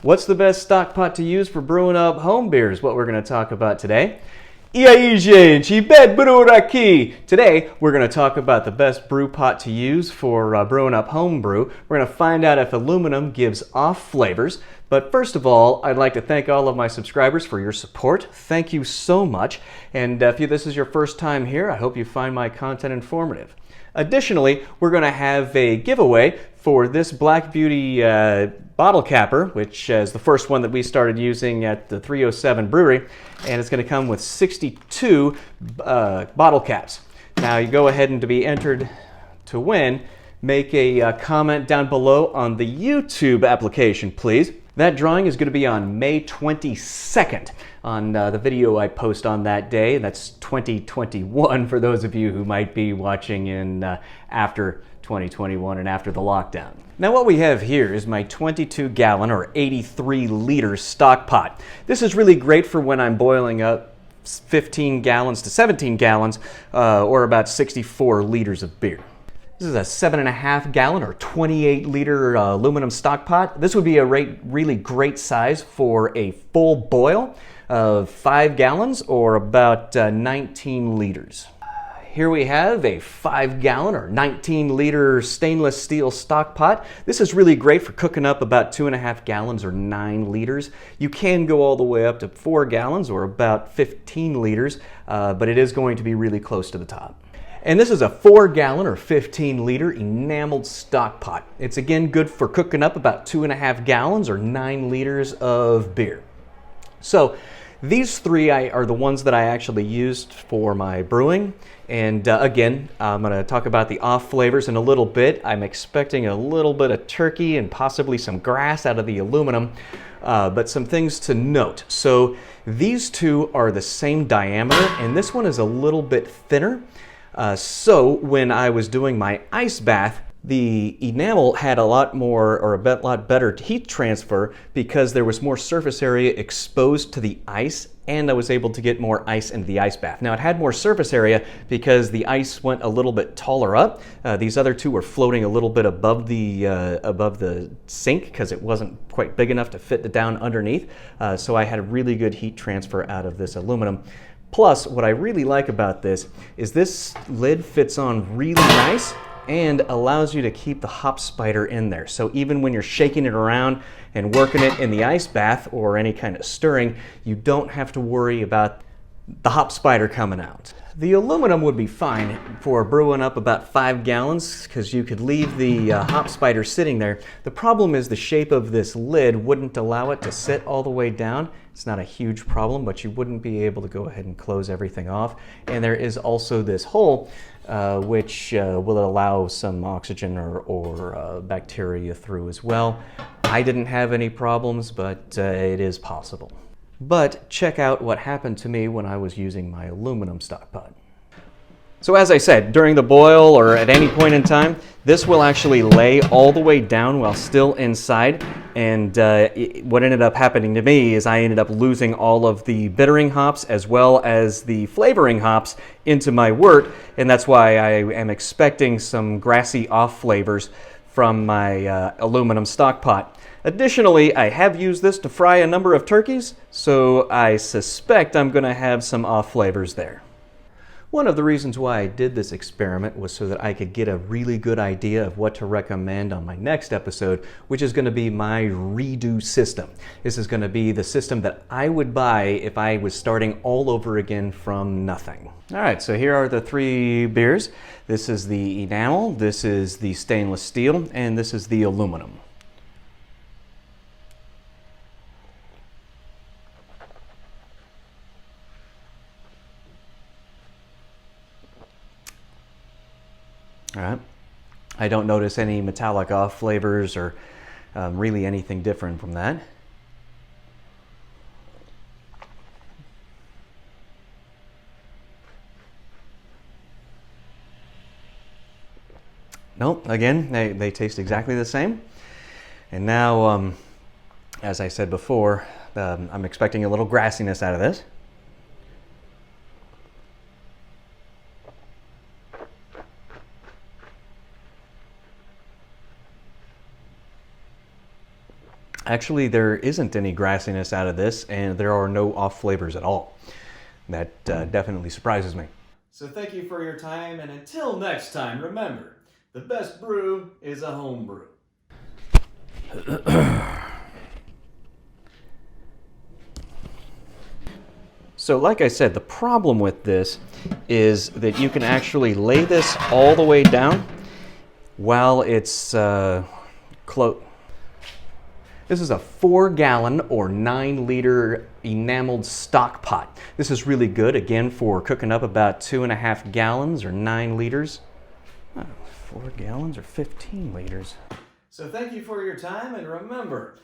What's the best stock pot to use for brewing up home beers? What we're going to talk about today. E aí, gente, B.E.D Brew aqui. Today, we're going to talk about the best brew pot to use for brewing up home brew. We're going to find out if aluminum gives off flavors. But first of all, I'd like to thank all of my subscribers for your support. Thank you so much. And if this is your first time here, I hope you find my content informative. Additionally, we're going to have a giveaway for this Black Beauty bottle capper, which is the first one that we started using at the 307 Brewery, and it's going to come with 62 bottle caps. Now, you go ahead and to be entered to win, make a comment down below on the YouTube application, please. That drawing is going to be on May 22nd on the video I post on that day. That's 2021 for those of you who might be watching in after 2021 and after the lockdown. Now what we have here is my 22 gallon or 83 liter stock pot. This is really great for when I'm boiling up 15 gallons to 17 gallons or about 64 liters of beer. This is a 7.5 gallon or 28 liter aluminum stock pot. This would be a really great size for a full boil of 5 gallons or about 19 liters. Here we have a 5 gallon or 19 liter stainless steel stock pot. This is really great for cooking up about 2.5 gallons or 9 liters. You can go all the way up to 4 gallons or about 15 liters, but it is going to be really close to the top. And this is a 4 gallon or 15 liter enameled stock pot. It's again good for cooking up about 2.5 gallons or 9 liters of beer. So these three are the ones that I actually used for my brewing. And again, I'm going to talk about the off flavors in a little bit. I'm expecting a little bit of turkey and possibly some grass out of the aluminum, but some things to note. So these two are the same diameter, and this one is a little bit thinner. So when I was doing my ice bath, the enamel had a lot more or a lot better heat transfer because there was more surface area exposed to the ice, and I was able to get more ice into the ice bath. Now it had more surface area because the ice went a little bit taller up. These other two were floating a little bit above the sink because it wasn't quite big enough to fit down underneath. So I had a really good heat transfer out of this aluminum. Plus, what I really like about this is this lid fits on really nice and allows you to keep the hop spider in there. So even when you're shaking it around and working it in the ice bath or any kind of stirring, you don't have to worry about the hop spider coming out. The aluminum would be fine for brewing up about 5 gallons because you could leave the hop spider sitting there. The problem is the shape of this lid wouldn't allow it to sit all the way down. It's not a huge problem, but you wouldn't be able to go ahead and close everything off. And there is also this hole which will allow some oxygen or bacteria through as well. I didn't have any problems, but it is possible. But check out what happened to me when I was using my aluminum stock pot. So as I said, during the boil or at any point in time, this will actually lay all the way down while still inside. And what ended up happening to me is I ended up losing all of the bittering hops as well as the flavoring hops into my wort. And that's why I am expecting some grassy off flavors from my aluminum stock pot. Additionally, I have used this to fry a number of turkeys, so I suspect I'm going to have some off flavors there. One of the reasons why I did this experiment was so that I could get a really good idea of what to recommend on my next episode, which is going to be my redo system. This is going to be the system that I would buy if I was starting all over again from nothing. All right, so here are the 3 beers. This is the enamel, this is the stainless steel, and this is the aluminum. All right. I don't notice any metallic off flavors or really anything different from that. Nope, again, they taste exactly the same. And now, as I said before, I'm expecting a little grassiness out of this. Actually, there isn't any grassiness out of this, and there are no off flavors at all. That definitely surprises me. So thank you for your time, and until next time, remember, the best brew is a home brew. So like I said, the problem with this is that you can actually lay this all the way down while it's This is a 4-gallon or 9-liter enameled stock pot. This is really good, again, for cooking up about 2.5 gallons or 9 liters. 4 gallons or 15 liters. So thank you for your time, and remember,